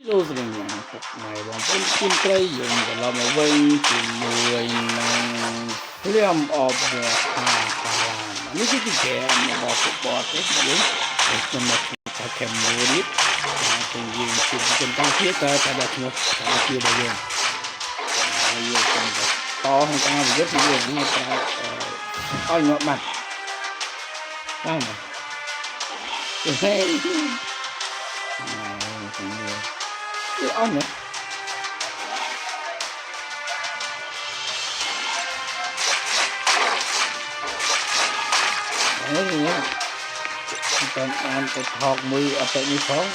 Hello sa inyo may bang siyempre yung dalawa way ng Realm of the Hakalan. Ano si Tigem na bote yun? Gusto na kita kemulit. Ating yung tentang kita pada semua sama kita yun. Ayun kan. Oh, ang tanga bigat yun ni para oh no man. Tama. Hey. Ano? Đấy nhá. Còn ăn cái thọc mùi ở tại như phóng.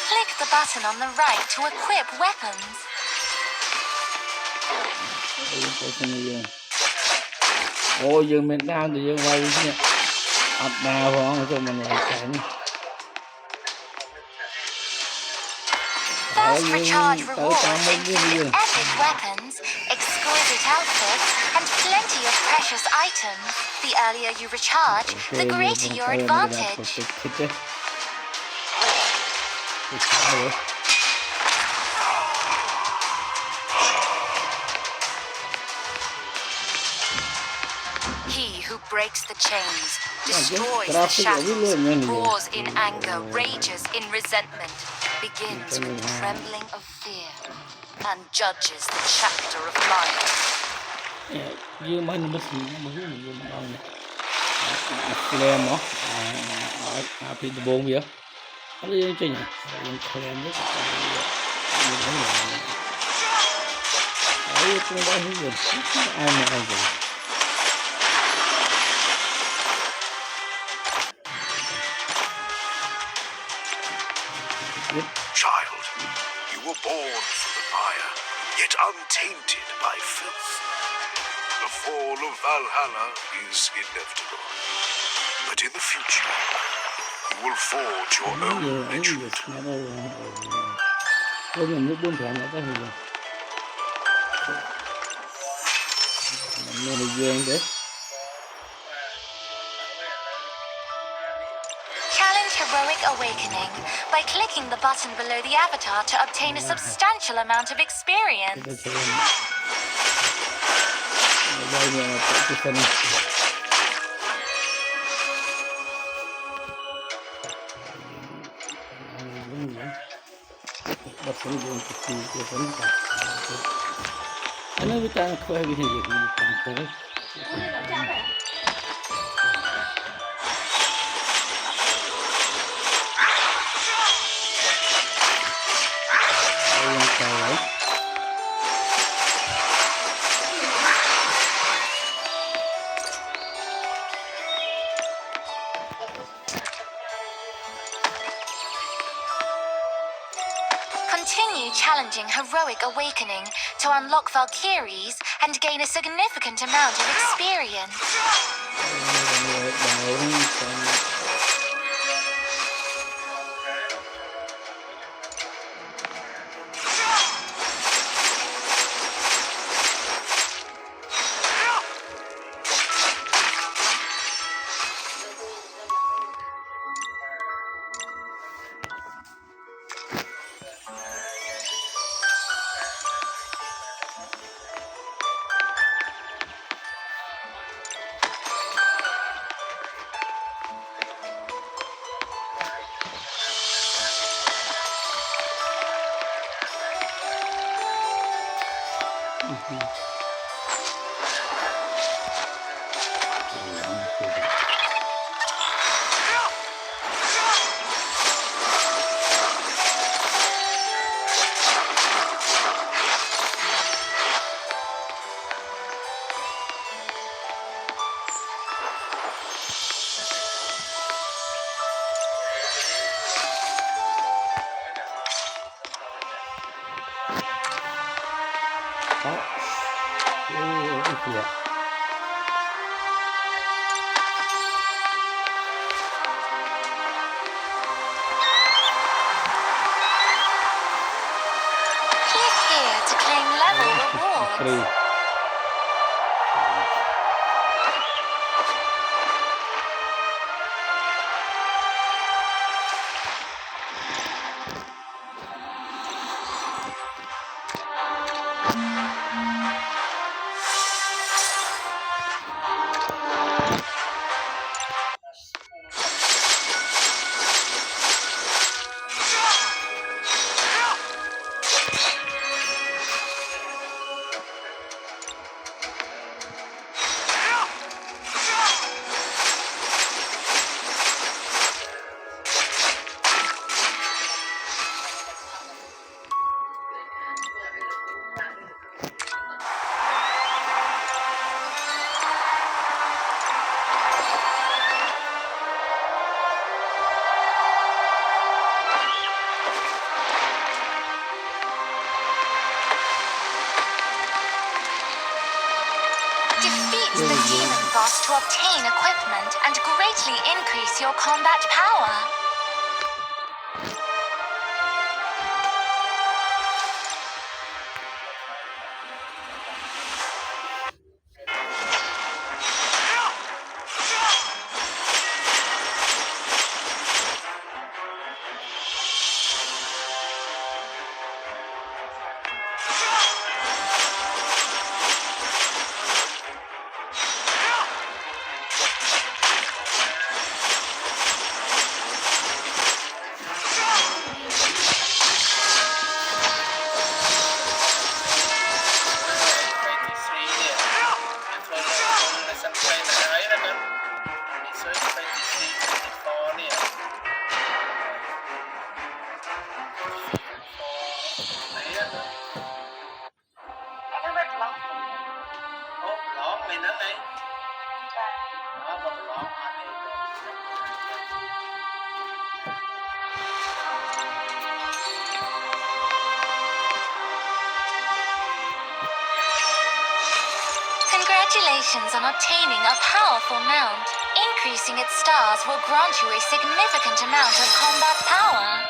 Click the button on the right to equip weapons. Ôi dương mình đang thì dương quay nha. Ập nào phong cho mình lại cảnh. Fast recharge rewards include epic weapons, exquisite outfits, and plenty of precious items. The earlier you recharge, the greater your advantage. He who breaks the chains, destroys the shackles, roars in anger, rages in resentment, begins with trembling of fear, and judges the chapter of life. Dương mấy nó mới dương đâu nè. Clem đó. Thì bốn vậy. Nó đi chơi nhỉ? Yung clem đó. Ấy cũng đã hiểu rồi. Ai mà ai rồi. Child, you were born from the mire, yet untainted by filth. The fall of Valhalla is inevitable, but in the future, you will forge your own legend. Mình nước buôn thèm là cái gì vậy? Mình là duyên đấy. Heroic Awakening by clicking the button below the avatar to obtain a substantial amount of experience. Ano kita ang kuha binigay ko ang kuha? Continue challenging Heroic Awakening to unlock Valkyries and gain a significant amount of experience. Click here to claim level rewards. use the demon boss to obtain equipment and greatly increase your combat power. Congratulations on obtaining a powerful mount. Increasing its stars will grant you a significant amount of combat power.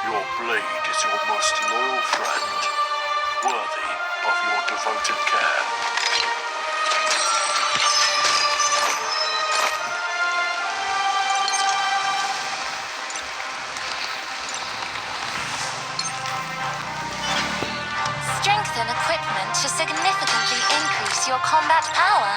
Your blade is your most loyal friend, worthy of your devoted care. Strengthen equipment to significantly increase your combat power.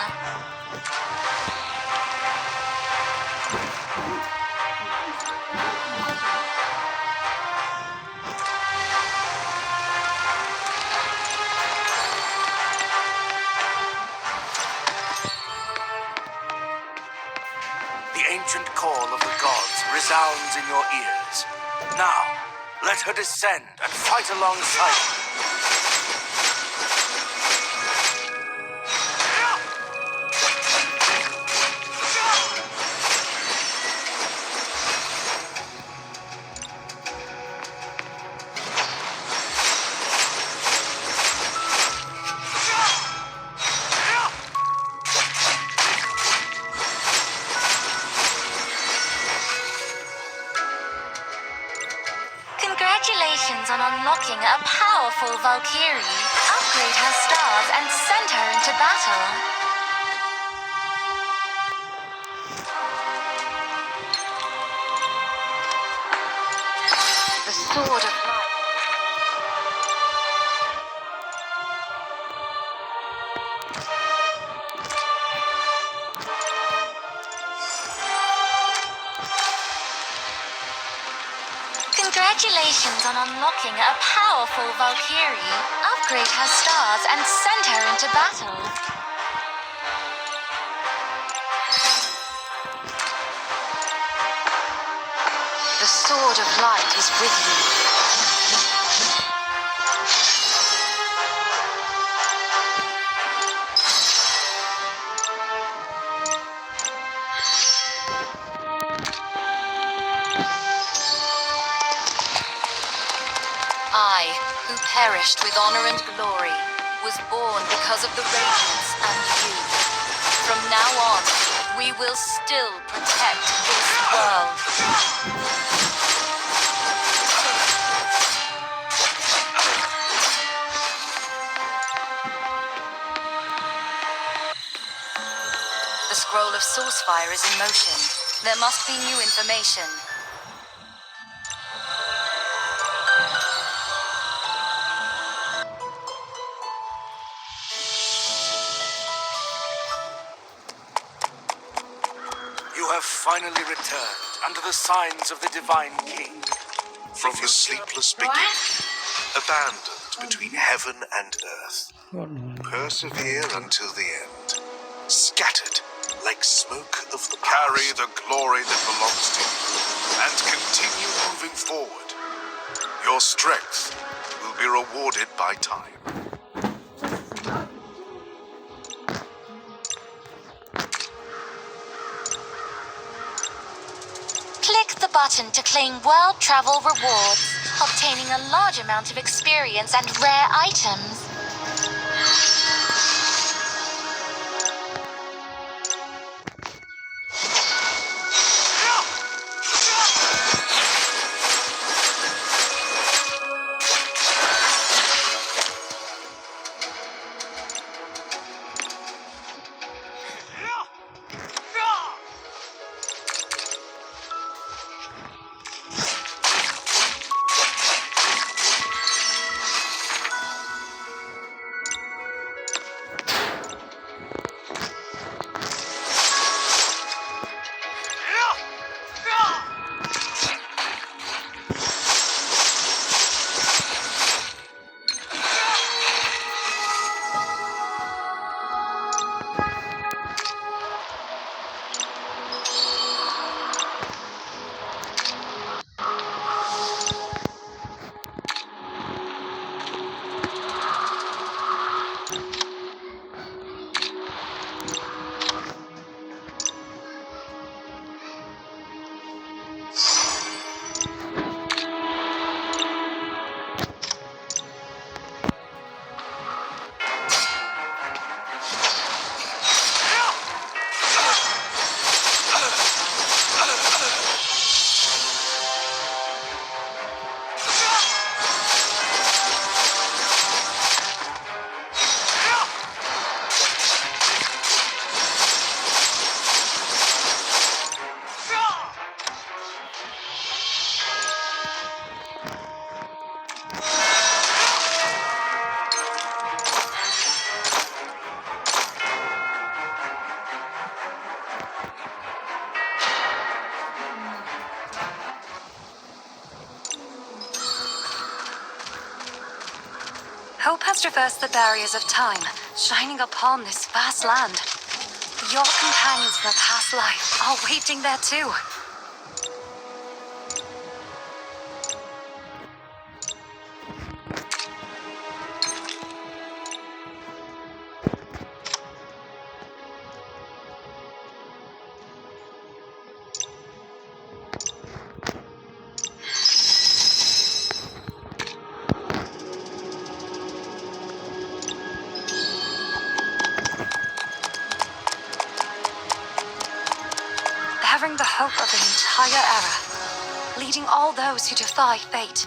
The ancient call of the gods resounds in your ears. Now, let her descend and fight alongside you. Congratulations on unlocking a powerful Valkyrie. Upgrade her stars and send her into battle. The Sword of Light. Congratulations on unlocking a powerful Valkyrie. Upgrade her stars and send her into battle. The Sword of Light is with you. I, who perished with honor and glory, was born because of the radiance and you. From now on, we will still protect this world. The scroll of Sourcefire is in motion. There must be new information. finally returned under the signs of the Divine King. From the sleepless beginning, abandoned between heaven and earth, persevere until the end. Scattered like smoke of the past. Carry the glory that belongs to you, and continue moving forward. Your strength will be rewarded by time. Click the button to claim world travel rewards, obtaining a large amount of experience and rare items. Hope has traversed the barriers of time, shining upon this vast land. Your companions from a past life are waiting there too. Bearing the hope of an entire era, leading all those who defy fate.